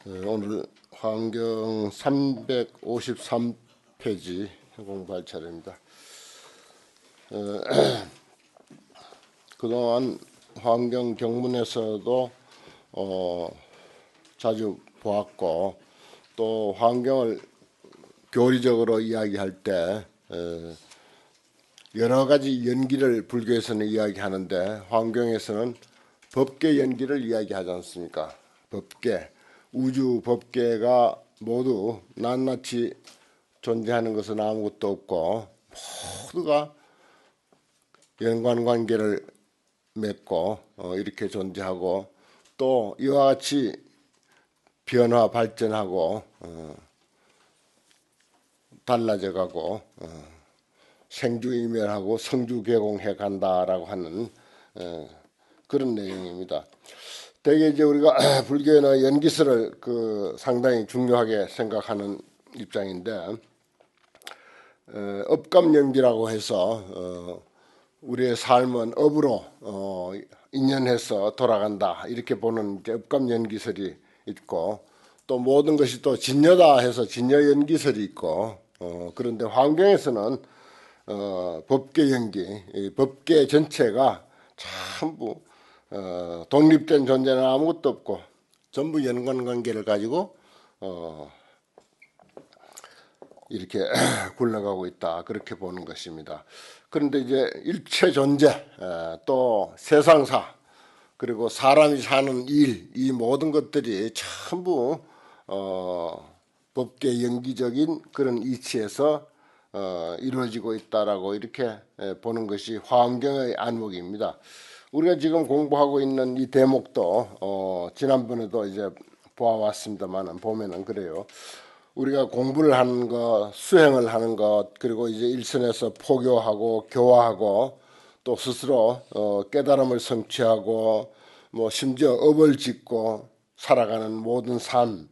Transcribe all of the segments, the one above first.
오늘 환경 353페이지 공부할 차례입니다. 그동안 환경 경문에서도 자주 보았고, 또 환경을 교리적으로 이야기할 때 여러 가지 연기를 불교에서는 이야기하는데, 환경에서는 법계 연기를 이야기하지 않습니까? 법계, 우주 법계가 모두 낱낱이 존재하는 것은 아무것도 없고, 모두가 연관관계를 맺고 이렇게 존재하고, 또 이와 같이 변화 발전하고 달라져가고 생주이멸하고 성주개공해 간다라고 하는 그런 내용입니다. 대개 이제 우리가 불교에는 연기설을 상당히 중요하게 생각하는 입장인데, 업감연기라고 해서 우리의 삶은 업으로 인연해서 돌아간다, 이렇게 보는 업감연기설이 있고, 또 모든 것이 또 진여다 해서 진여연기설이 있고, 그런데 환경에서는 법계연기, 법계 전체가 전부 독립된 존재는 아무것도 없고 전부 연관관계를 가지고 이렇게 굴러가고 있다, 그렇게 보는 것입니다. 그런데 이제 일체 존재, 또 세상사, 그리고 사람이 사는 일, 이 모든 것들이 전부 법계 연기적인 그런 이치에서 이루어지고 있다라고 이렇게 보는 것이 환경의 안목입니다. 우리가 지금 공부하고 있는 이 대목도 지난번에도 이제 보아왔습니다만, 보면은 그래요. 우리가 공부를 하는 것, 수행을 하는 것, 그리고 이제 일선에서 포교하고 교화하고, 또 스스로 깨달음을 성취하고, 뭐 심지어 업을 짓고 살아가는 모든 삶,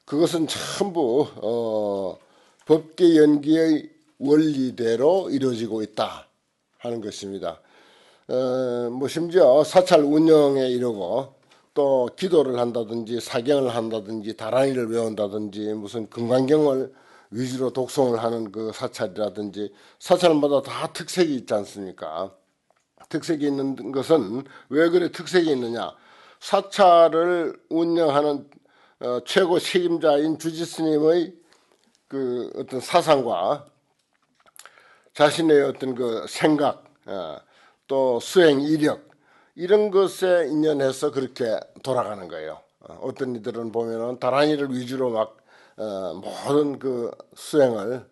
그것은 전부 법계 연기의 원리대로 이루어지고 있다 하는 것입니다. 뭐 심지어 사찰 운영에 이르고, 또 기도를 한다든지 사경을 한다든지 다란이를 외운다든지 무슨 금강경을 위주로 독송을 하는 그 사찰이라든지, 사찰마다 다 특색이 있지 않습니까? 특색이 있는 것은 왜 그래 특색이 있느냐? 사찰을 운영하는 최고 책임자인 주지스님의 그 어떤 사상과 자신의 어떤 그 생각, 또 수행 이력, 이런 것에 인연해서 그렇게 돌아가는 거예요. 어떤 이들은 보면은 다란이를 위주로 막 모든 그 수행을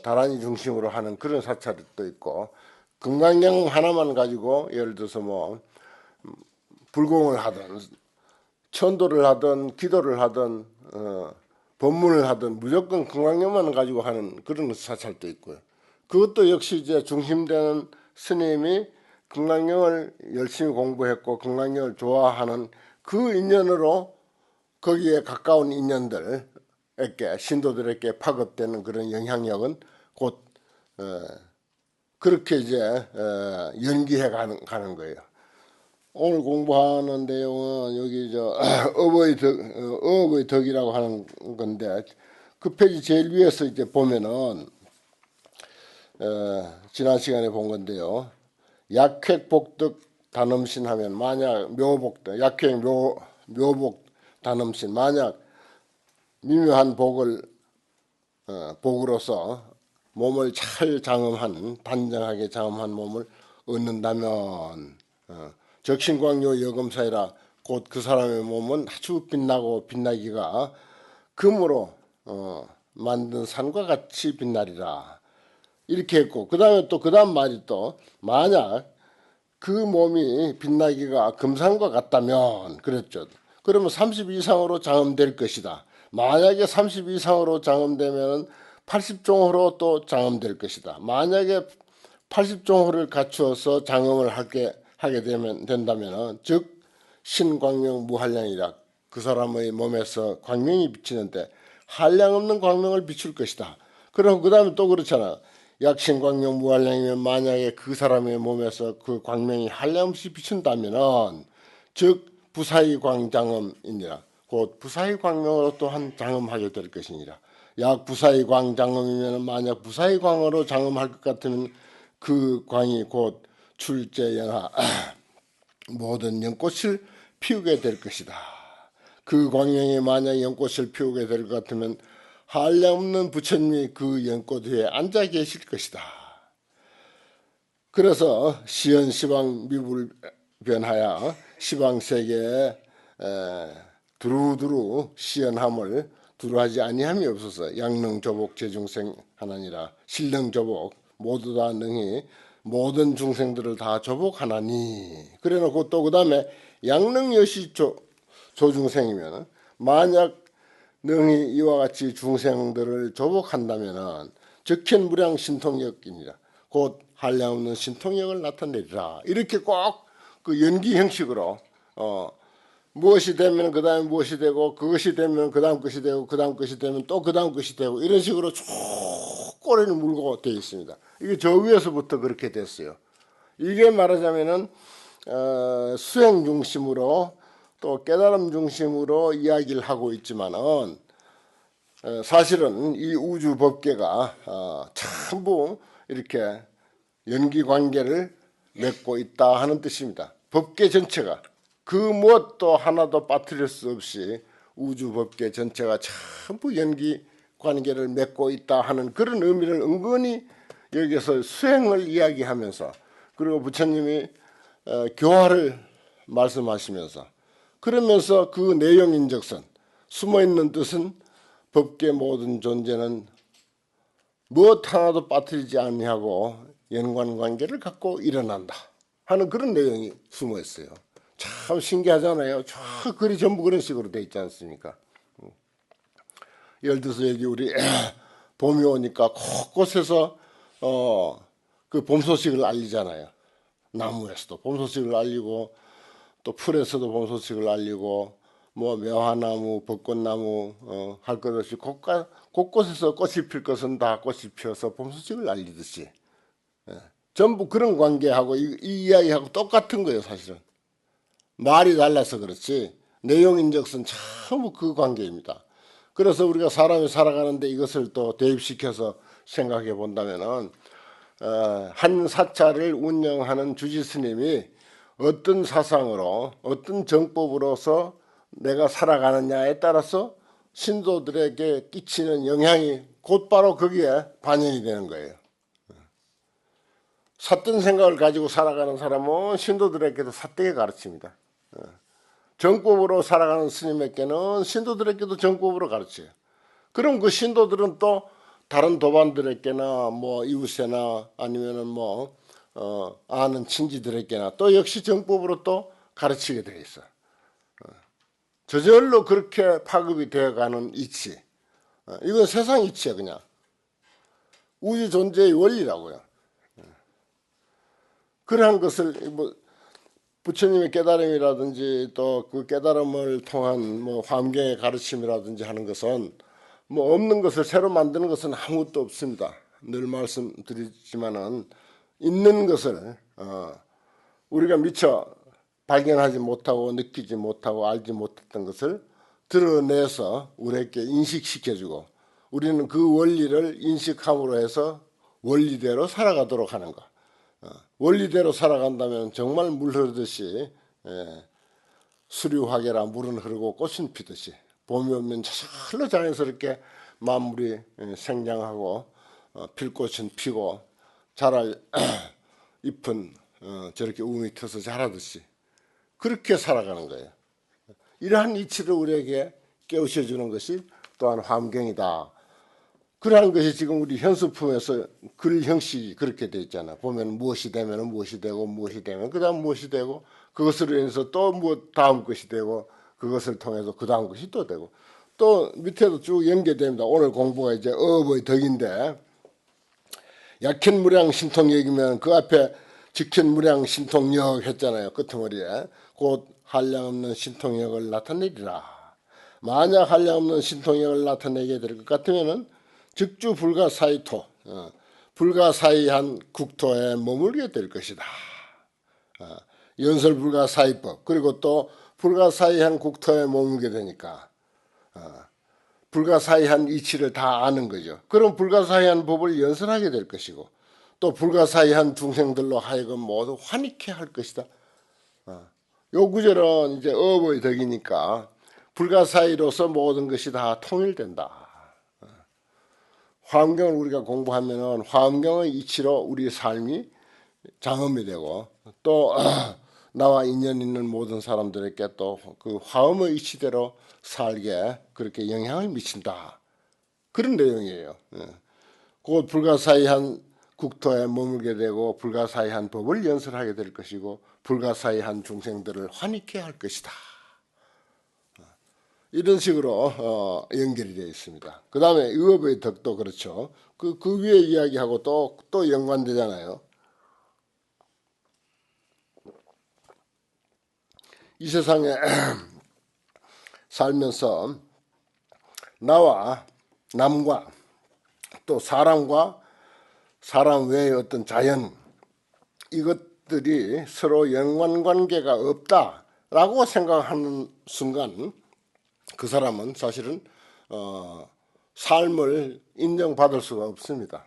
다란이 중심으로 하는 그런 사찰도 있고, 금강경 하나만 가지고 예를 들어서 뭐 불공을 하든 천도를 하든 기도를 하든 법문을 하든 무조건 금강경만 가지고 하는 그런 사찰도 있고요. 그것도 역시 이제 중심되는 스님이 금강경을 열심히 공부했고 금강경을 좋아하는 그 인연으로 거기에 가까운 인연들에게, 신도들에게 파급되는 그런 영향력은 곧 그렇게 이제 연기해 가는 거예요. 오늘 공부하는 내용은 여기 업의 덕이라고 하는 건데, 그 페이지 제일 위에서 이제 보면은 지난 시간에 본 건데요. 약획복덕 단음신 하면, 만약 묘복덕, 약획 묘복 단음신, 만약 미묘한 복으로서 몸을 잘 장엄한, 단정하게 장엄한 몸을 얻는다면, 적신광요 여금사이라, 곧 그 사람의 몸은 아주 빛나고 빛나기가 금으로 만든 산과 같이 빛나리라, 이렇게 했고, 그 다음에 또 그 다음 말이 또, 만약 그 몸이 빛나기가 금산과 같다면, 그랬죠. 그러면 30 이상으로 장엄될 것이다. 만약에 30 이상으로 장엄되면 80종호로 또 장엄될 것이다. 만약에 80종호를 갖추어서 장엄을 하게 된다면, 즉 신광명 무한량이라, 그 사람의 몸에서 광명이 비치는데 한량없는 광명을 비출 것이다. 그리고 그 다음에 또 그렇잖아. 약신광명 무한량이면, 만약에 그 사람의 몸에서 그 광명이 한량없이 비춘다면은, 즉 부사의 광장음이니라, 곧 부사의 광명으로 또한 장엄하게 될 것이니라. 약 부사의 광 장엄이면 만약 부사의 광으로 장엄할 것 같으면 그 광이 곧 출제연하 모든 연꽃을 피우게 될 것이다. 그 광명이 만약 연꽃을 피우게 될 것 같으면 한량없는 부처님이 그 연꽃 위에 앉아 계실 것이다. 그래서 시현 시방 미불변하여 시방 세계에 두루두루 시현함을 두루하지 아니함이 없어서 양능조복 제중생 하나니라. 신능조복 모두 다 능히 모든 중생들을 다 조복하나니. 그래놓고 또 그 다음에 양능여시 조중생이면 만약 능히 이와 같이 중생들을 조복한다면 적현무량 신통력입니다. 곧 한량없는 신통력을 나타내리라. 이렇게 꼭 그 연기 형식으로 무엇이 되면 그 다음에 무엇이 되고 그것이 되면 그 다음 것이 되고 그 다음 것이 되면 또 그 다음 것이 되고 이런 식으로 쭉 꼬리를 물고 되어 있습니다. 이게 저 위에서부터 그렇게 됐어요. 이게 말하자면은 수행 중심으로 또 깨달음 중심으로 이야기를 하고 있지만은 사실은 이 우주 법계가 전부 이렇게 연기 관계를 맺고 있다 하는 뜻입니다. 법계 전체가 그 무엇도 하나도 빠뜨릴 수 없이 우주 법계 전체가 전부 연기 관계를 맺고 있다 하는 그런 의미를 은근히 여기서 수행을 이야기하면서 그리고 부처님이 교화를 말씀하시면서 그러면서 그 내용인적선 숨어있는 뜻은 법계 모든 존재는 무엇 하나도 빠뜨리지 아니하고 연관관계를 갖고 일어난다 하는 그런 내용이 숨어있어요. 참 신기하잖아요. 저 글이 전부 그런 식으로 돼 있지 않습니까? 예를 들어서 여기 우리 봄이 오니까 곳곳에서 그 봄 소식을 알리잖아요. 나무에서도 봄 소식을 알리고 또 풀에서도 봄 소식을 알리고 뭐 매화나무, 벚꽃나무 할 것 없이 곳곳에서 꽃이 필 것은 다 꽃이 피어서 봄 소식을 알리듯이 전부 그런 관계하고 이 이야기하고 똑같은 거예요. 사실은 말이 달라서 그렇지 내용인적선 전부 그 관계입니다. 그래서 우리가 사람이 살아가는데 이것을 또 대입시켜서 생각해 본다면은 한 사찰을 운영하는 주지스님이 어떤 사상으로 어떤 정법으로서 내가 살아가느냐에 따라서 신도들에게 끼치는 영향이 곧바로 거기에 반영이 되는 거예요. 삿된 생각을 가지고 살아가는 사람은 신도들에게도 삿되게 가르칩니다. 정법으로 살아가는 스님에게는 신도들에게도 정법으로 가르쳐요. 그럼 그 신도들은 또 다른 도반들에게나 뭐 이웃에나 아니면은 뭐 아는 친지들에게나 또 역시 정법으로 또 가르치게 돼 있어. 저절로 그렇게 파급이 되어가는 이치. 이건 세상 이치야 그냥. 우주 존재의 원리라고요. 그러한 것을 뭐 부처님의 깨달음이라든지 또 그 깨달음을 통한 뭐 환경의 가르침이라든지 하는 것은 뭐 없는 것을 새로 만드는 것은 아무것도 없습니다. 늘 말씀드리지만은 있는 것을 우리가 미처 발견하지 못하고 느끼지 못하고 알지 못했던 것을 드러내서 우리에게 인식시켜주고 우리는 그 원리를 인식함으로 해서 원리대로 살아가도록 하는 것. 원리대로 살아간다면 정말 물 흐르듯이 수류화개라 물은 흐르고 꽃은 피듯이 봄이 오면 저절로 자연스럽게 만물이 생장하고 필 꽃은 피고 자랄 잎은 저렇게 우미 터서 자라듯이 그렇게 살아가는 거예요. 이러한 이치를 우리에게 깨우쳐주는 것이 또한 환경이다. 그러한 것이 지금 우리 현수품에서 글 형식이 그렇게 돼 있잖아. 보면 무엇이 되면 무엇이 되고 무엇이 되면 그 다음 무엇이 되고 그것으로 인해서 또 뭐 다음 것이 되고 그것을 통해서 그 다음 것이 또 되고 또 밑에도 쭉 연계됩니다. 오늘 공부가 이제 어업의 덕인데 약현무량 신통역이면 그 앞에 직현무량 신통역 했잖아요. 끄트머리에 곧 한량없는 신통역을 나타내리라. 만약 한량없는 신통역을 나타내게 될 것 같으면은 즉주 불가사의토 불가사의한 국토에 머물게 될 것이다. 연설불가사의법 그리고 또 불가사의한 국토에 머물게 되니까 불가사의한 이치를 다 아는 거죠. 그럼 불가사의한 법을 연설하게 될 것이고 또 불가사의한 중생들로 하여금 모두 환희케 할 것이다. 요 구절은 이제 어업의 덕이니까 불가사의로서 모든 것이 다 통일된다. 화엄경을 우리가 공부하면은 화엄경의 이치로 우리의 삶이 장엄이 되고 또 나와 인연 있는 모든 사람들에게 또 그 화엄의 이치대로 살게 그렇게 영향을 미친다. 그런 내용이에요. 곧 불가사의한 국토에 머물게 되고 불가사의한 법을 연설하게 될 것이고 불가사의한 중생들을 환희케 할 것이다. 이런 식으로 연결이 되어 있습니다. 그 다음에 의업의 덕도 그렇죠. 그 위에 이야기하고 또 연관되잖아요. 이 세상에 살면서 나와 남과 또 사람과 사람 외의 어떤 자연 이것들이 서로 연관관계가 없다라고 생각하는 순간 그 사람은 사실은 삶을 인정받을 수가 없습니다.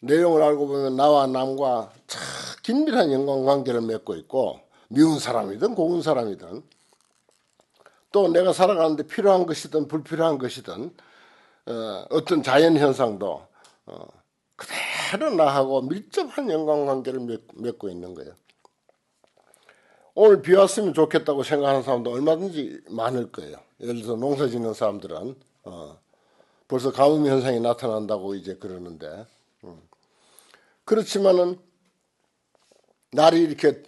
내용을 알고 보면 나와 남과 참 긴밀한 연관관계를 맺고 있고 미운 사람이든 고운 사람이든 또 내가 살아가는데 필요한 것이든 불필요한 것이든 어떤 자연현상도 그대로 나하고 밀접한 연관관계를 맺고 있는 거예요. 오늘 비 왔으면 좋겠다고 생각하는 사람도 얼마든지 많을 거예요. 예를 들어서 농사 짓는 사람들은 벌써 가뭄 현상이 나타난다고 이제 그러는데 그렇지만은 날이 이렇게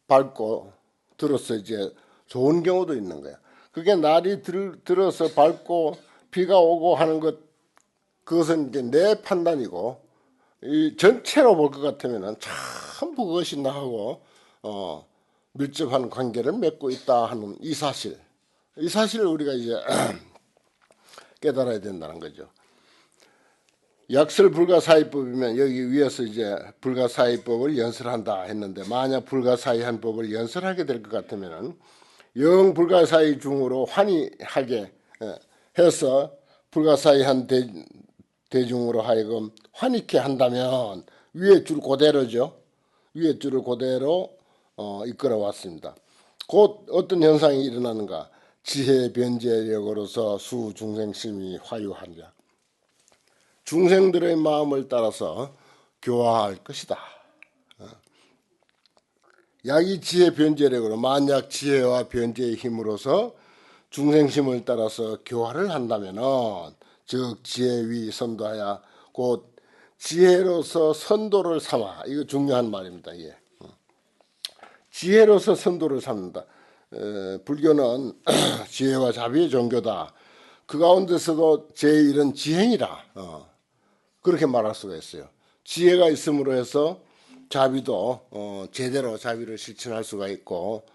밝고 들어서 이제 좋은 경우도 있는 거야. 그게 날이 들어서 밝고 비가 오고 하는 그것은 이제 내 판단이고 이 전체로 볼 것 같으면은 전부 그것이 나하고 밀접한 관계를 맺고 있다 하는 이 사실을 우리가 이제 깨달아야 된다는 거죠. 약설 불가사의법이면 여기 위에서 이제 불가사의법을 연설한다 했는데 만약 불가사의한 법을 연설하게 될 것 같으면은 영 불가사의 중으로 환희하게 해서 불가사의한 대중으로 하여금 환희케 한다면 위에 줄 그대로죠. 위에 줄을 그대로 이끌어 왔습니다. 곧 어떤 현상이 일어나는가? 지혜 변제력으로서 수중생심이 화유하리라. 중생들의 마음을 따라서 교화할 것이다. 약이 지혜 변제력으로 만약 지혜와 변제의 힘으로서 중생심을 따라서 교화를 한다면은 즉 지혜위 선도하야 곧 지혜로서 선도를 삼아. 이거 중요한 말입니다. 예. 지혜로서 선도를 삼는다. 불교는 지혜와 자비의 종교다. 그 가운데서도 제1은 지행이라 그렇게 말할 수가 있어요. 지혜가 있음으로 해서 자비도 제대로 자비를 실천할 수가 있고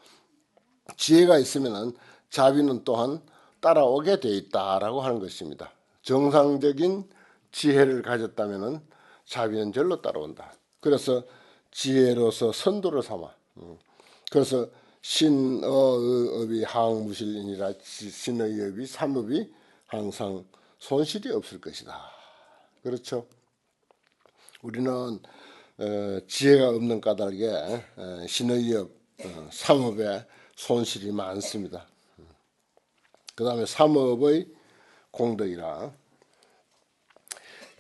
지혜가 있으면은 자비는 또한 따라오게 돼 있다라고 하는 것입니다. 정상적인 지혜를 가졌다면은 자비는 절로 따라온다. 그래서 지혜로서 선도를 삼아. 그래서 신어의업이 항무실이니라. 신의업이 삼업이 항상 손실이 없을 것이다. 그렇죠. 우리는 지혜가 없는 까닭에 신의업 삼업에 손실이 많습니다. 그 다음에 삼업의 공덕이라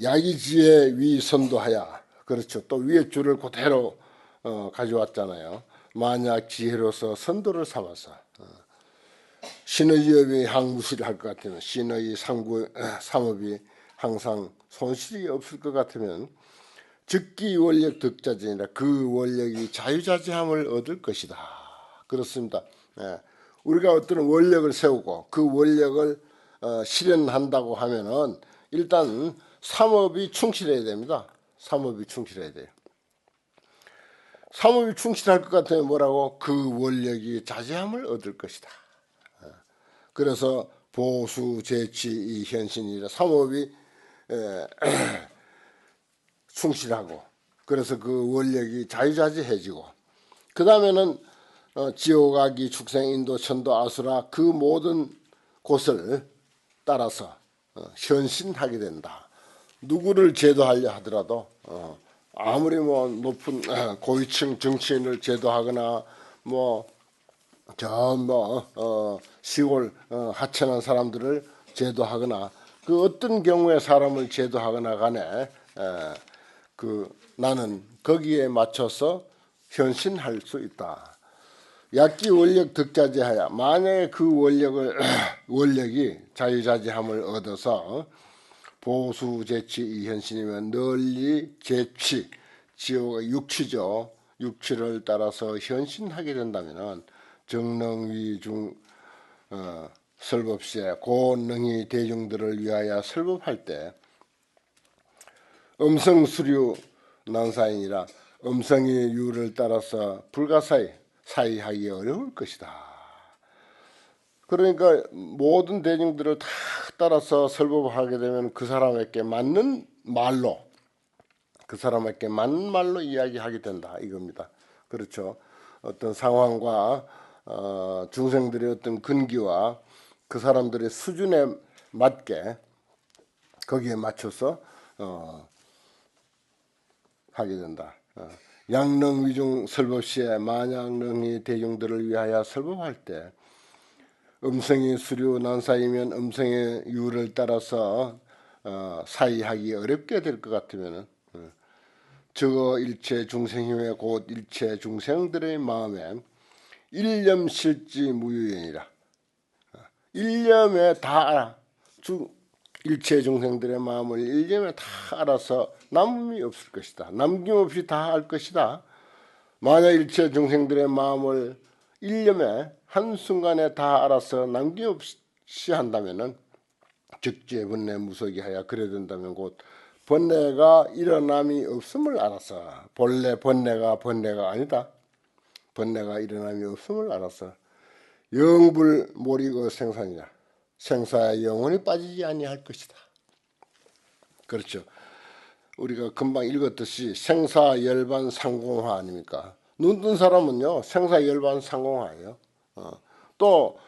야기 지혜 위 선도하야. 그렇죠. 또 위에 줄을 그대로 가져왔잖아요. 만약 지혜로서 선도를 삼아서 신의업이 항무실할 것 같으면 신의 삼업이 항상 손실이 없을 것 같으면 즉기 원력 득자전이라 그 원력이 자유자재함을 얻을 것이다. 그렇습니다. 우리가 어떤 원력을 세우고 그 원력을 실현한다고 하면은 일단 삼업이 충실해야 됩니다. 삼업이 충실해야 돼요. 삼업이 충실할 것 같으면 뭐라고? 그 원력이 자제함을 얻을 것이다. 그래서 보수, 재치, 이 현신이라 삼업이 충실하고 그래서 그 원력이 자유자재해지고 그 다음에는 지옥아기 축생 인도 천도 아수라 그 모든 곳을 따라서 현신하게 된다. 누구를 제도하려 하더라도 아무리 뭐 높은 고위층 정치인을 제도하거나 뭐 시골 하찮은 사람들을 제도하거나 그 어떤 경우에 사람을 제도하거나 간에 나는 거기에 맞춰서 현신할 수 있다. 약기 원력 득자재하야. 만약에 그 원력이 자유자재함을 얻어서 보수재치 이현신이면 널리 재치, 지옥 육치죠. 육치를 따라서 현신하게 된다면은 정능위중 설법시에 고능히 대중들을 위하여 설법할 때 음성수류 난사이니라 음성의 유를 따라서 불가사의 사이하기 어려울 것이다. 그러니까 모든 대중들을 다 따라서 설법하게 되면 그 사람에게 맞는 말로 이야기하게 된다 이겁니다. 그렇죠. 어떤 상황과 중생들의 어떤 근기와 그 사람들의 수준에 맞게 거기에 맞춰서 하게 된다. 양능위중 설법시에 만양능이 대중들을 위하여 설법할 때 음성이 수류 난사이면 음성의 유를 따라서 사이하기 어렵게 될 것 같으면은 저거 일체 중생힘에 곧 일체 중생들의 마음에 일념실지 무유연이라. 일념에 다 알아. 일체 중생들의 마음을 일념에 다 알아서 남음이 없을 것이다. 남김없이 다 알 것이다. 만약 일체 중생들의 마음을 일념에 한순간에 다 알아서 남김없이 한다면은 즉지의 번뇌 무속이 하여 그래 된다면 곧 번뇌가 일어남이 없음을 알아서 본래 번뇌가 아니다. 번뇌가 일어남이 없음을 알아서 영불 모리고 생산이냐. 생사에 영원히 빠지지 아니할 것이다. 그렇죠. 우리가 금방 읽었듯이 생사열반 상공화 아닙니까? 눈 뜬 사람은요 생사열반 상공화예요. 또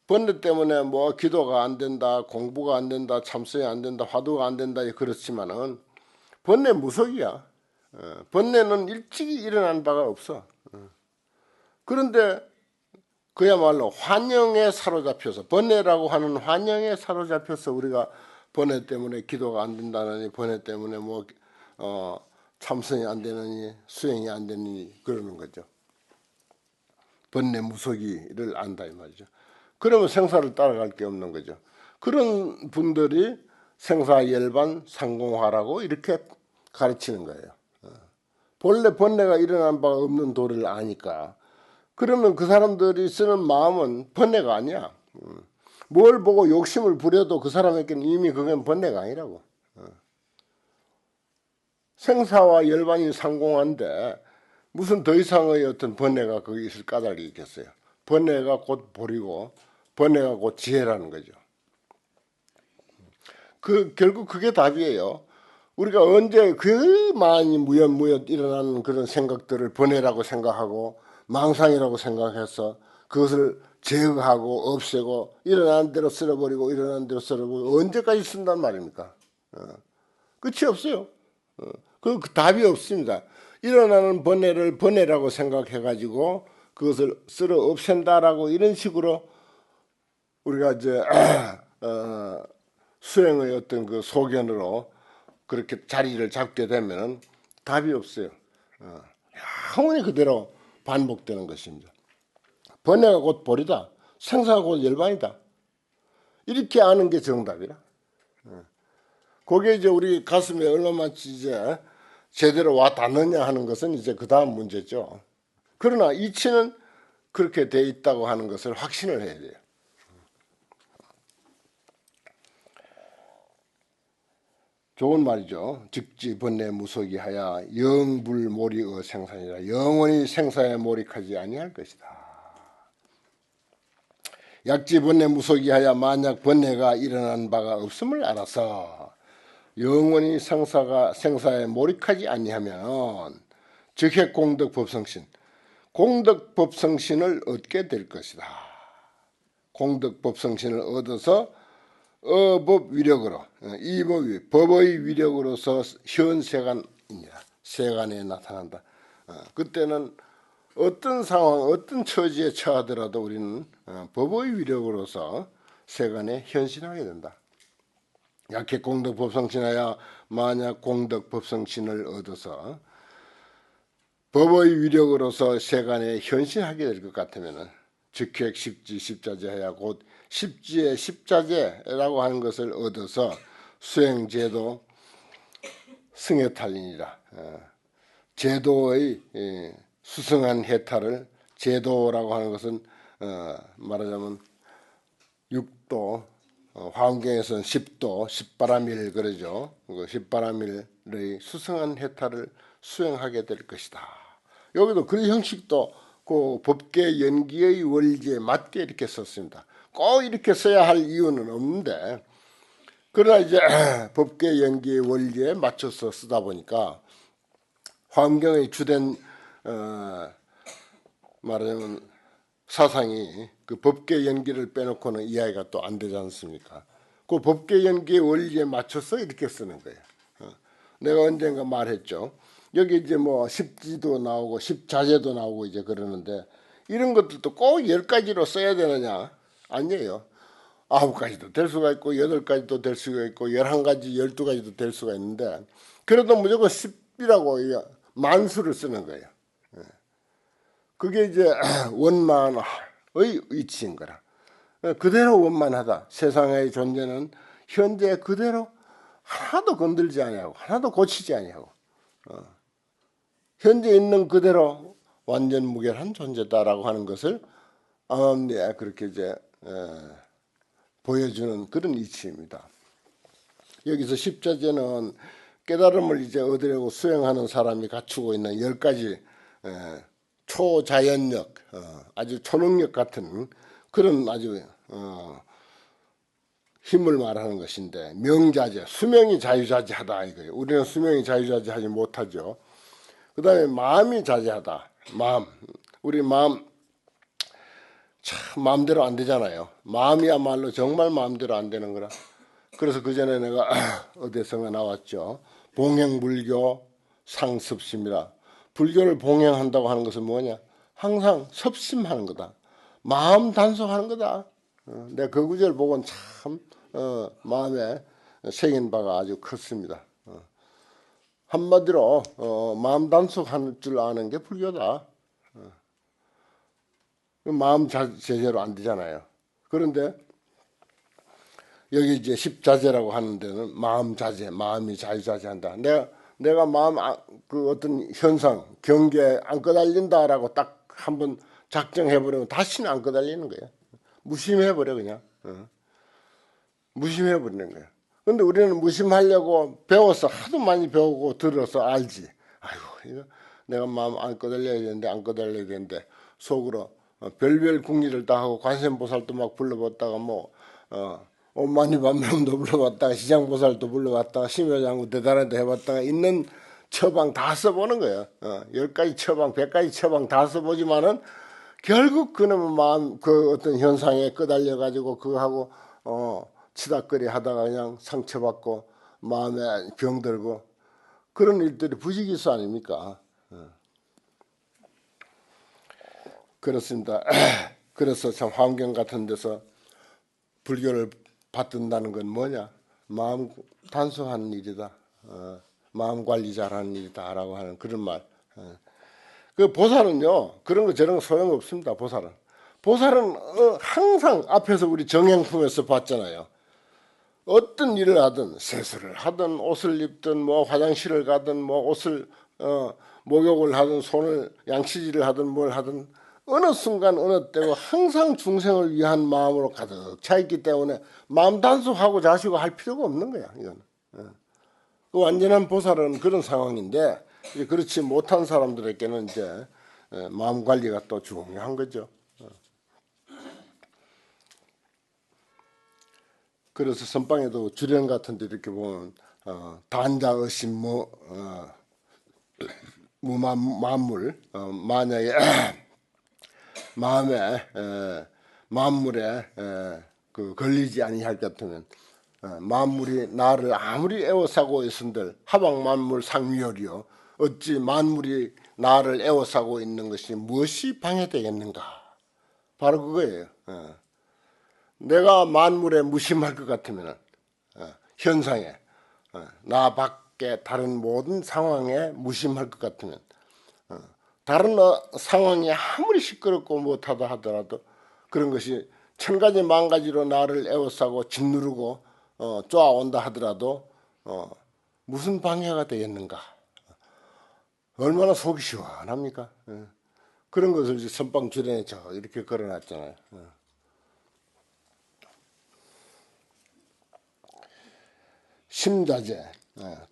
번뇌 때문에 뭐 기도가 안 된다, 공부가 안 된다, 참선이 안 된다, 화두가 안 된다 그렇지만은 번뇌 무속이야. 번뇌는 일찍이 일어난 바가 없어. 그런데 그야말로 환영에 사로잡혀서 번뇌라고 하는 환영에 사로잡혀서 우리가 번뇌 때문에 기도가 안 된다느니 번뇌 때문에 뭐 참선이 안 되느니 수행이 안 되느니 그러는 거죠. 번뇌 무속이를 안다 이 말이죠. 그러면 생사를 따라갈 게 없는 거죠. 그런 분들이 생사열반 상공화라고 이렇게 가르치는 거예요. 본래 번뇌가 일어난 바가 없는 도를 아니까. 그러면 그 사람들이 쓰는 마음은 번뇌가 아니야. 뭘 보고 욕심을 부려도 그 사람에게는 이미 그건 번뇌가 아니라고. 생사와 열반이 상공한데 무슨 더 이상의 어떤 번뇌가 거기 있을 까닭이 있겠어요. 번뇌가 곧 보리고 번뇌가 곧 지혜라는 거죠. 결국 그게 답이에요. 우리가 언제 그 많이 무엇 일어나는 그런 생각들을 번뇌라고 생각하고 망상이라고 생각해서 그것을 제어하고 없애고 일어나는 대로 쓸어버리고 일어나는 대로 쓸어버리고 언제까지 쓴단 말입니까? 끝이 없어요. 그 답이 없습니다. 일어나는 번뇌를 번뇌라고 생각해가지고 그것을 쓸어 없앤다라고 이런 식으로 우리가 이제 수행의 어떤 그 소견으로 그렇게 자리를 잡게 되면은 답이 없어요. 영원히 그대로 반복되는 것입니다. 번뇌가 곧 보리다. 생사가 곧 열반이다. 이렇게 아는 게 정답이라. 그게 이제 우리 가슴에 얼마만치 이제 제대로 와 닿느냐 하는 것은 이제 그 다음 문제죠. 그러나 이치는 그렇게 돼 있다고 하는 것을 확신을 해야 돼요. 좋은 말이죠. 즉지 번뇌 무속이 하여 영불몰이의 생산이라. 영원히 생사에 몰입하지 아니할 것이다. 약지 번뇌 무속이 하여 만약 번뇌가 일어난 바가 없음을 알아서 영원히 생사에 몰입하지 아니하면 즉핵공덕 법성신 공덕법성신을 얻게 될 것이다. 공덕법성신을 얻어서 어법위력으로 이 법이 법의 위력으로서 현세간입니다. 세간에 나타난다. 그때는 어떤 상황, 어떤 처지에 처하더라도 우리는 법의 위력으로서 세간에 현신하게 된다. 약해 공덕법성신하여 만약 공덕법성신을 얻어서 법의 위력으로서 세간에 현신하게 될 것 같으면은 즉획 십지 십자제하여 곧 십지의 십자제라고 하는 것을 얻어서 수행제도 승해탈리니라. 제도의 수승한 해탈을 제도라고 하는 것은 말하자면 육도 화엄경에서는 십도 십바라밀 그러죠. 그 십바라밀의 수승한 해탈을 수행하게 될 것이다. 여기도 그 형식도 그 법계 연기의 원리에 맞게 이렇게 썼습니다. 꼭 이렇게 써야 할 이유는 없는데 그러나 이제 법계 연기의 원리에 맞춰서 쓰다 보니까 화엄경의 주된 말하자면 사상이 그 법계 연기를 빼놓고는 이해가 또 안 되지 않습니까? 그 법계 연기의 원리에 맞춰서 이렇게 쓰는 거예요. 내가 언젠가 말했죠. 여기 이제 뭐 십지도 나오고 십자제도 나오고 이제 그러는데 이런 것들도 꼭 10가지로 써야 되느냐? 아니에요. 9가지도 될 수가 있고 8가지도 될 수가 있고 11가지, 12가지도 될 수가 있는데 그래도 무조건 10이라고 만수를 쓰는 거예요. 그게 이제 원만의 이치인 거라. 그대로 원만하다. 세상의 존재는 현재 그대로 하나도 건들지 아니하고 하나도 고치지 아니하고 현재 있는 그대로 완전 무결한 존재다라고 하는 것을 암암리에 그렇게 이제 보여주는 그런 이치입니다. 여기서 십자제는 깨달음을 이제 얻으려고 수행하는 사람이 갖추고 있는 10가지 초자연력, 아주 초능력 같은 그런 아주 힘을 말하는 것인데 명자제, 수명이 자유자재하다 이거예요. 우리는 수명이 자유자재하지 못하죠. 그 다음에 마음이 자제하다. 마음, 우리 마음 참 마음대로 안 되잖아요. 마음이야말로 정말 마음대로 안 되는 거라. 그래서 그 전에 내가 어디선가 나왔죠. 봉행불교 상습심이라. 불교를 봉행한다고 하는 것은 뭐냐? 항상 섭심하는 거다. 마음 단속하는 거다. 내가 그 구절 보고는 참 마음에 새긴 바가 아주 컸습니다. 한마디로 마음 단속할 줄 아는 게 불교다. 마음 제재로 안 되잖아요. 그런데 여기 이제 십자제라고 하는 데는 마음 자제, 마음이 자유자재한다. 내가 마음 그 어떤 현상, 경계에 안 끄달린다라고 딱 한번 작정해버리면 다시는 안 끄달리는 거예요. 무심해버려 그냥. 무심해버리는 거예요. 근데 우리는 무심하려고 배워서 하도 많이 배우고 들어서 알지. 아이고 이거 내가 마음 안 끄달려야 되는데 안 끄달려야 되는데 속으로 별별 궁리를 다 하고 관세음보살도 막 불러봤다가 뭐 엄마니반명도 불러봤다가 시장보살도 불러봤다가 심효장구 대단한데 해봤다가 있는 처방 다 써보는 거예요. 10가지 처방, 100가지 처방 다 써보지만은 결국 그놈의 마음 그 어떤 현상에 끄달려 가지고 그거하고 치닥거리 하다가 그냥 상처받고 마음에 병들고 그런 일들이 부지기수 아닙니까? 그렇습니다. 그래서 참 환경 같은 데서 불교를 받든다는 건 뭐냐? 마음 단속하는 일이다. 마음 관리 잘하는 일이다라고 하는 그런 말. 그 보살은요 그런 거 저런 거 소용없습니다. 보살은 항상 앞에서 우리 정행품에서 봤잖아요. 어떤 일을 하든 세수를 하든 옷을 입든 뭐 화장실을 가든 뭐 옷을 목욕을 하든 손을 양치질을 하든 뭘 하든 어느 순간 어느 때고 항상 중생을 위한 마음으로 가득 차 있기 때문에 마음 단속하고 자시고 할 필요가 없는 거야. 이건 그 완전한 보살은 그런 상황인데 그렇지 못한 사람들에게는 이제 마음 관리가 또 중요한 거죠. 그래서 선방에도 주련 같은 데 이렇게 보면 단자의심 무만물 만약에 만물에 그 걸리지 아니할 것 같으면 만물이 나를 아무리 애워싸고 있은들 하방 만물 상위열이요 어찌 만물이 나를 애워싸고 있는 것이 무엇이 방해되겠는가. 바로 그거예요. 내가 만물에 무심할 것 같으면 현상에 나 밖에 다른 모든 상황에 무심할 것 같으면 다른 상황이 아무리 시끄럽고 못하다 하더라도 그런 것이 천가지 만가지로 나를 애워싸고 짓누르고 쪼아온다 하더라도 무슨 방해가 되겠는가. 얼마나 속이 시원합니까. 그런 것을 선방주련에 저 이렇게 걸어놨잖아요. 심자제,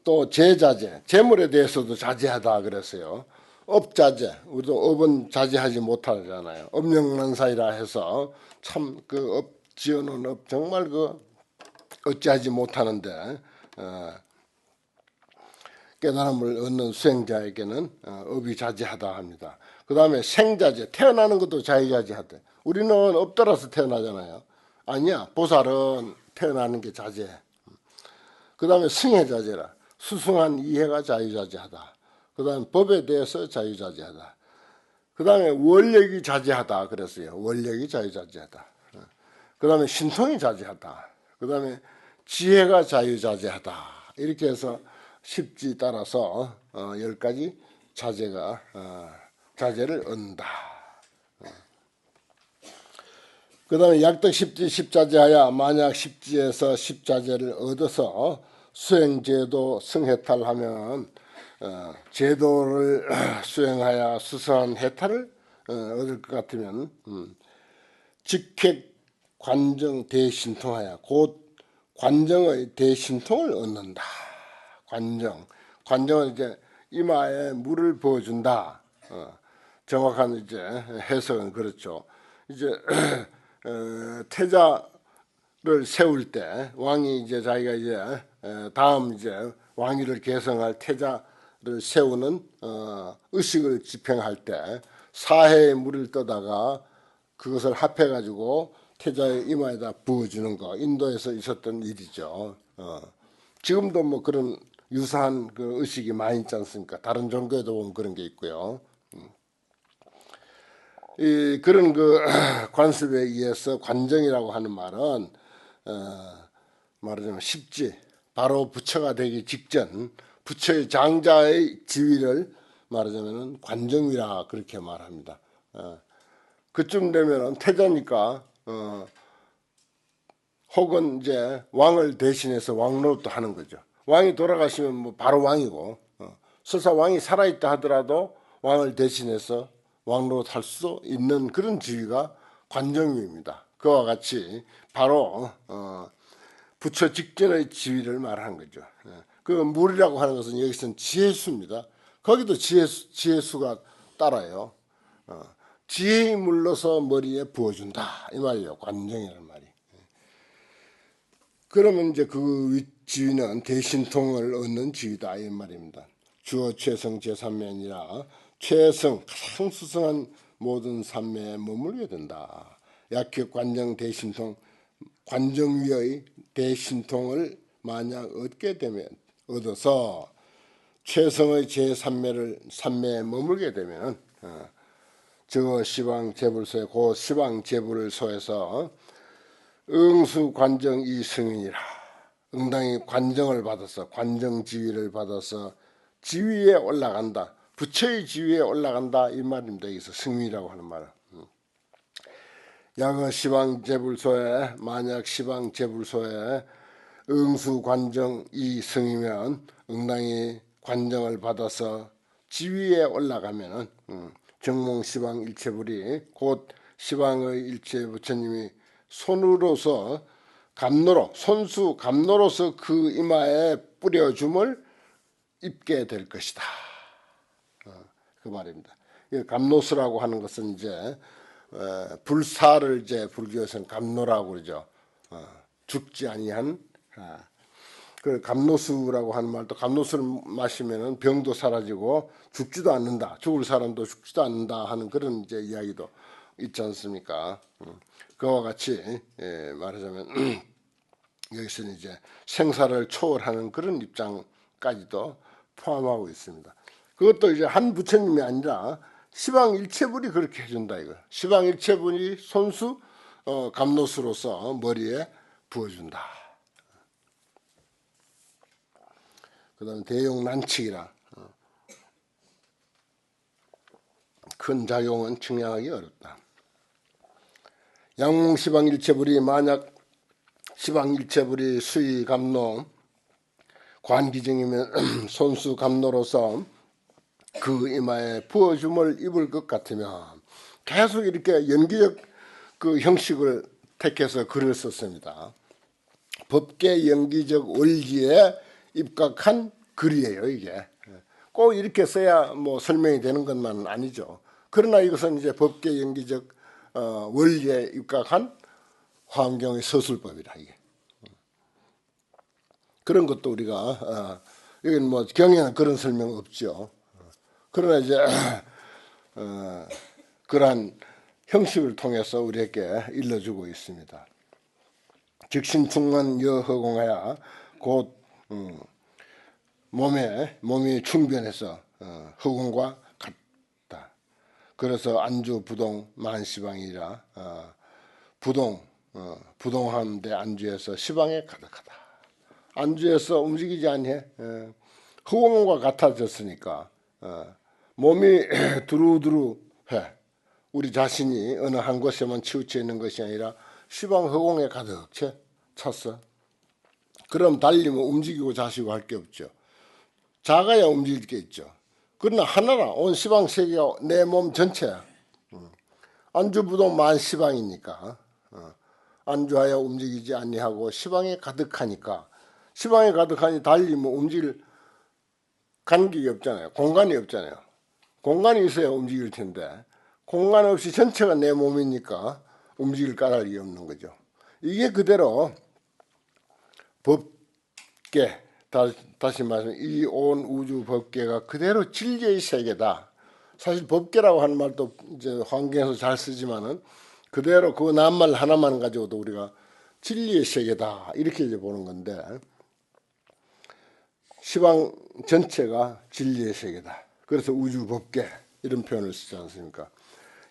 또 제자제, 재물에 대해서도 자제하다 그랬어요. 업자제, 우리도 업은 자제하지 못하잖아요. 업영만사이라 해서 참 그 업 지어놓은 업 정말 그 어찌하지 못하는데 깨달음을 얻는 수행자에게는 업이 자제하다 합니다. 그 다음에 생자제, 태어나는 것도 자유자재하대. 우리는 업 따라서 태어나잖아요. 아니야, 보살은 태어나는 게 자제해. 그 다음에 승해자제라, 수승한 이해가 자유자재하다. 그 다음에 법에 대해서 자유자재하다. 그 다음에 원력이 자제하다 그랬어요. 원력이 자유자재하다. 그 다음에 신통이 자제하다. 그 다음에 지혜가 자유자재하다. 이렇게 해서 십지 따라서 10가지 자제를 얻는다. 그 다음에 약득 십지 십자제하야 만약 십지에서 십자제를 얻어서 수행제도 승해탈하면 제도를 수행하여 수서한 해탈을 얻을 것 같으면 직획 관정 대신통하여 곧 관정의 대신통을 얻는다. 관정은 이제 이마에 물을 부어준다. 정확한 이제 해석은 그렇죠. 이제 태자를 세울 때 왕이 이제 자기가 이제 다음 이제 왕위를 계승할 태자를 세우는 의식을 집행할 때 사해의 물을 떠다가 그것을 합해 가지고 태자의 이마에다 부어주는 거 인도에서 있었던 일이죠. 지금도 뭐 그런 유사한 그 의식이 많이 있지 않습니까? 다른 종교에도 보면 그런 게 있고요. 그런 그 관습에 의해서 관정이라고 하는 말은 말하자면 십지 바로 부처가 되기 직전 부처의 장자의 지위를 말하자면 관정이라 그렇게 말합니다. 그쯤 되면은 태자니까 혹은 이제 왕을 대신해서 왕노릇도 하는 거죠. 왕이 돌아가시면 뭐 바로 왕이고 설사 왕이 살아있다 하더라도 왕을 대신해서 왕노릇 할 수 있는 그런 지위가 관정위입니다. 그와 같이 바로 부처 직전의 지위를 말하는 거죠. 그 물이라고 하는 것은 여기서는 지혜수입니다. 거기도 지혜수가 따라요. 지혜의 물러서 머리에 부어준다 이 말이에요. 관정이라는 말이. 그러면 이제 그 지위는 대신통을 얻는 지위다 이 말입니다. 주어 최성 제3면이라 최성 가장 수성한 모든 삼매에 머물게 된다. 약격 관정 대신통 관정위의 대신통을 만약 얻게 되면 얻어서 최성의 제3매에 머물게 되면 저 시방 제불소에 그 시방 제불소에서 응수 관정 이승이니라. 응당이 관정을 받아서 관정 지위를 받아서 지위에 올라간다. 부처의 지위에 올라간다 이 말입니다. 여기서 승위라고 하는 말은. 야거 시방 제불소에 만약 시방 제불소에 응수 관정 이승이면 응당이 관정을 받아서 지위에 올라가면은 정몽 시방 일체불이 곧 시방의 일체 부처님이 손으로서 감로로 손수 감로로서 그 이마에 뿌려줌을 입게 될 것이다. 그 말입니다. 감로수라고 하는 것은 이제 불사를 이제 불교에서는 감로라고 그러죠. 죽지 아니한 그 감로수라고 하는 말도 감로수를 마시면은 병도 사라지고 죽지도 않는다. 죽을 사람도 죽지도 않는다 하는 그런 이제 이야기도 있지 않습니까? 그와 같이 말하자면 여기서는 이제 생사를 초월하는 그런 입장까지도 포함하고 있습니다. 그것도 이제 한 부처님이 아니라 시방일체불이 그렇게 해준다 이거. 시방일체불이 손수 감로수로서 머리에 부어준다. 그다음 대용난칙이라 큰 작용은 측량하기 어렵다. 양몽시방일체불이 만약 시방일체불이 수의감로 관기증이면 손수감로로서 그 이마에 부어줌을 입을 것 같으면 계속 이렇게 연기적 그 형식을 택해서 글을 썼습니다. 법계 연기적 원리에 입각한 글이에요, 이게. 꼭 이렇게 써야 뭐 설명이 되는 것만은 아니죠. 그러나 이것은 이제 법계 연기적 원리에 입각한 화엄경의 서술법이라 이게. 그런 것도 우리가 여기는 뭐 경에는 그런 설명 없죠. 그러나 이제 그러한 형식을 통해서 우리에게 일러주고 있습니다. 즉신충만 여허공하야 곧 몸이 충변해서 허공과 같다. 그래서 안주 부동 만시방이라 부동한 데 안주에서 시방에 가득하다. 안주에서 움직이지 않니? 허공과 같아졌으니까 몸이 두루두루해. 우리 자신이 어느 한 곳에만 치우쳐 있는 것이 아니라 시방 허공에 가득 찼어. 그럼 달리면 움직이고 자시고 할 게 없죠. 작아야 움직일 게 있죠. 그러나 하나라 온 시방 세계가 내 몸 전체야. 안주부동 만시방이니까 안주하여 움직이지 아니하고 시방에 가득하니까 시방에 가득하니 달리면 움직일 간격이 없잖아요. 공간이 없잖아요. 공간이 있어야 움직일 텐데 공간 없이 전체가 내 몸이니까 움직일 까닭이 없는 거죠. 이게 그대로 법계 다시 말하면 이 온 우주 법계가 그대로 진리의 세계다. 사실 법계라고 하는 말도 이제 환경에서 잘 쓰지만은 그대로 그 낱말 하나만 가지고도 우리가 진리의 세계다 이렇게 이제 보는 건데 시방 전체가 진리의 세계다. 그래서 우주 법계 이런 표현을 쓰지 않습니까?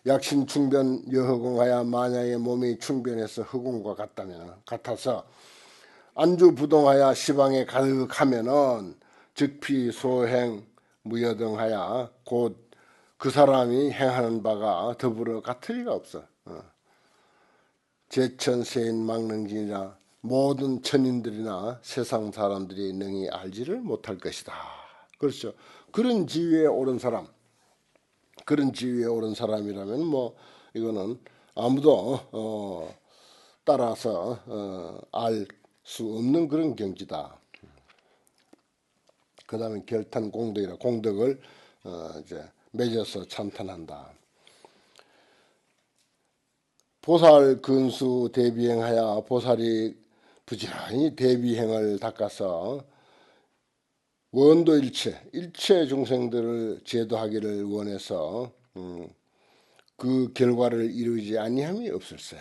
약신 충변 여허공하야 만약에 몸이 충변해서 허공과 같아서 안주 부동하야 시방에 가득하면은 즉피 소행 무여등하야 곧 그 사람이 행하는 바가 더불어 같을 리가 없어. 제천세인 망능진이라 모든 천인들이나 세상 사람들이 능히 알지를 못할 것이다. 그렇죠. 그런 지위에 오른 사람이라면 뭐 이거는 아무도 따라서 알 수 없는 그런 경지다. 그 다음에 결탄 공덕이라 공덕을 이제 맺어서 찬탄한다. 보살 근수 대비행하여 보살이 부지런히 대비행을 닦아서 원도 일체 중생들을 제도하기를 원해서 그 결과를 이루지 아니함이 없을세.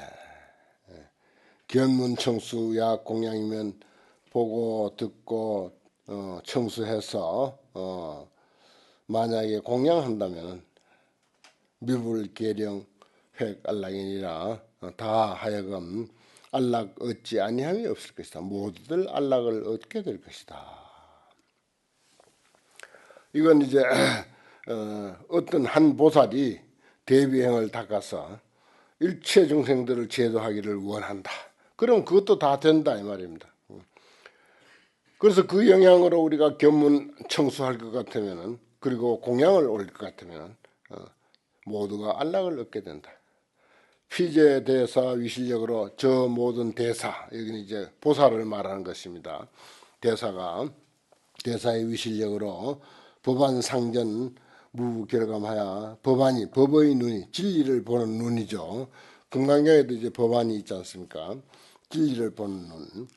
견문청수 약 공양이면 보고 듣고 청수해서 만약에 공양한다면 미불계령 획안락이니라 다 하여금 안락 얻지 아니함이 없을 것이다. 모두들 안락을 얻게 될 것이다. 이건 이제 어떤 한 보살이 대비행을 닦아서 일체 중생들을 제도하기를 원한다. 그럼 그것도 다 된다 이 말입니다. 그래서 그 영향으로 우리가 견문 청수할 것 같으면은 그리고 공양을 올릴 것 같으면 모두가 안락을 얻게 된다. 피제 대사 위실력으로 저 모든 대사 여기는 이제 보살을 말하는 것입니다. 대사의 위실력으로 법안 상전 무결감하여 법의 눈이 진리를 보는 눈이죠. 금강경에도 이제 법안이 있지 않습니까? 진리를 보는 눈.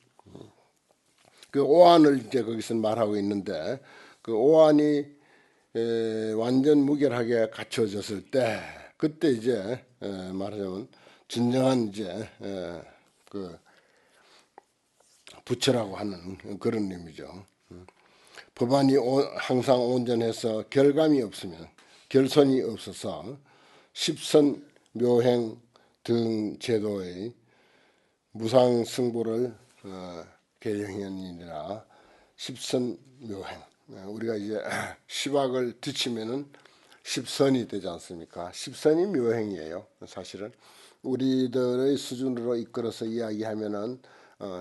그 오안을 이제 거기서 말하고 있는데 그 오안이 완전 무결하게 갖춰졌을 때 그때 이제 말하자면 진정한 이제 그 부처라고 하는 그런 의미죠. 법안이 항상 온전해서 결감이 없으면 결손이 없어서 십선 묘행 등 제도의 무상승보를 개정하니라. 십선 묘행, 우리가 이제 십악을 뒤치면은 십선이 되지 않습니까? 십선이 묘행이에요. 사실은 우리들의 수준으로 이끌어서 이야기하면은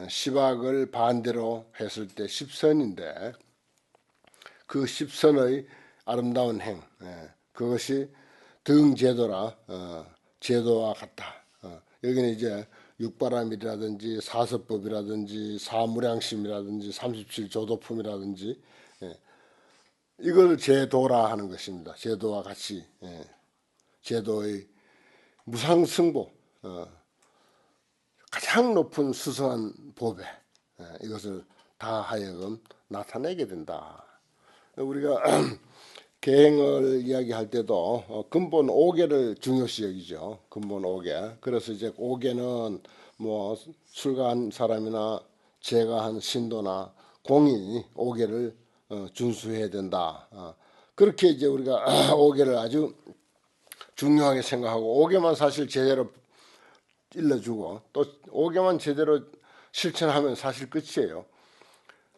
십악을 반대로 했을 때 십선인데, 그 십선의 아름다운 행, 그것이 등제도라 제도와 같다. 여기는 이제 육바람이라든지 사서법이라든지 사무량심이라든지 37조도품이라든지 이걸 제도라 하는 것입니다. 제도와 같이 제도의 무상승보, 가장 높은 수승한 보배, 이것을 다 하여금 나타내게 된다. 우리가 계행을 이야기할 때도 근본 5개를 중요시 여기죠. 근본 5개. 그래서 이제 5개는 뭐 출가한 사람이나 제가한 신도나 공이 5개를 준수해야 된다. 그렇게 이제 우리가 5개를 아주 중요하게 생각하고 5개만 사실 제대로 일러주고 또 5개만 제대로 실천하면 사실 끝이에요.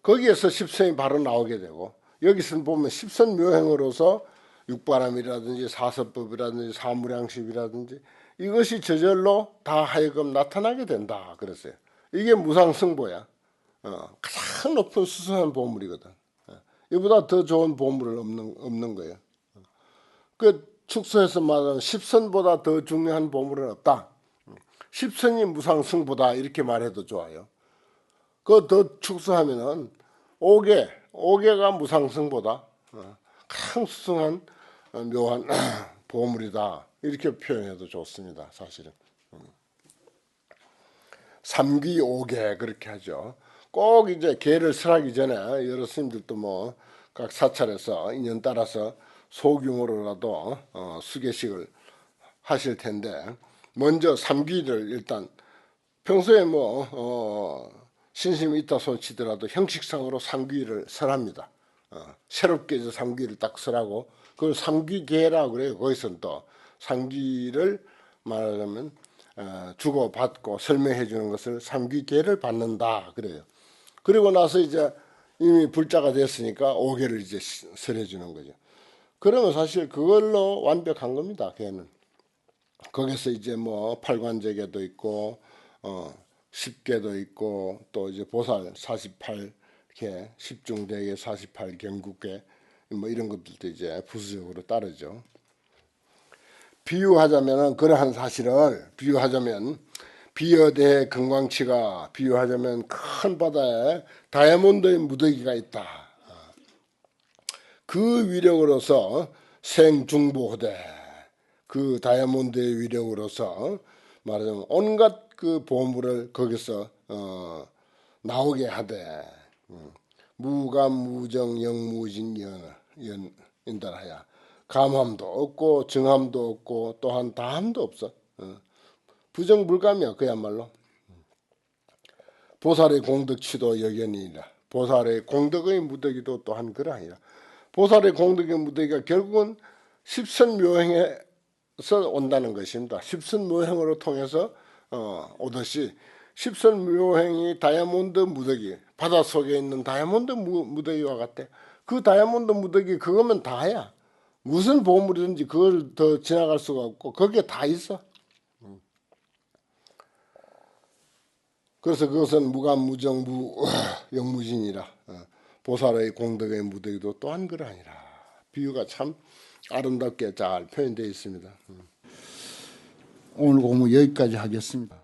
거기에서 십선이 바로 나오게 되고, 여기서 보면 십선 묘행으로서 육바람이라든지 사서법이라든지 사무량심이라든지 이것이 저절로 다 하여금 나타나게 된다 그랬어요. 이게 무상승보야. 가장 높은 수승한 보물이거든. 이보다 더 좋은 보물은 없는 거예요. 그 축소해서 말하면 십선보다 더 중요한 보물은 없다. 십선이 무상승보다 이렇게 말해도 좋아요. 그 더 축소하면은 5개가 무상승보다 가장 수승한 묘한 보물이다. 이렇게 표현해도 좋습니다. 사실은. 삼귀 5개 그렇게 하죠. 꼭 이제 계를 설하기 전에 여러 스님들도 뭐 각 사찰에서 인연 따라서 소규모로라도 수계식을 하실 텐데, 먼저 삼귀를 일단 평소에 뭐 신심이 있다 손치더라도 형식상으로 삼귀를 설합니다. 새롭게 이제 삼귀를 딱 설하고 그걸 삼귀계라고 그래요. 거기서는 또 삼귀를 말하자면 주고 받고 설명해 주는 것을 삼귀계를 받는다 그래요. 그리고 나서 이제 이미 불자가 됐으니까 5개를 이제 설해 주는 거죠. 그러면 사실 그걸로 완벽한 겁니다. 걔는. 거기서 이제 뭐 팔관제계도 있고 10개도 있고 또 이제 보살 48개, 십중대계 48경국계 뭐 이런 것들도 이제 부수적으로 따르죠. 비유하자면은 그러한 사실을 비유하자면 비어대 금광치가 비유하자면 큰 바다에 다이아몬드의 무더기가 있다. 그 위력으로서 생중보호대, 그 다이아몬드의 위력으로서 말하자면 온갖 그 보물을 거기서 나오게 하되 무감 무정 영무진 연달하야 감함도 없고 정함도 없고 또한 다함도 없어. 부정불감이야 그야말로. 보살의 공덕치도 여견이니라. 보살의 공덕의 무더기도 또한 그러하니라. 보살의 공덕의 무더기가 결국은 십선묘행에서 온다는 것입니다. 십선묘행으로 통해서 오듯이 십선묘행이 다이아몬드 무더기, 바닷속에 있는 다이아몬드 무더기와 같아. 그 다이아몬드 무더기 그거면 다야. 무슨 보물이든지 그걸 더 지나갈 수가 없고 거기에 다 있어. 그래서 그것은 무감무정 영무진이라. 보살의 공덕의 무더기도 또한 그러하니라. 비유가 참 아름답게 잘 표현되어 있습니다. 오늘 공부 여기까지 하겠습니다.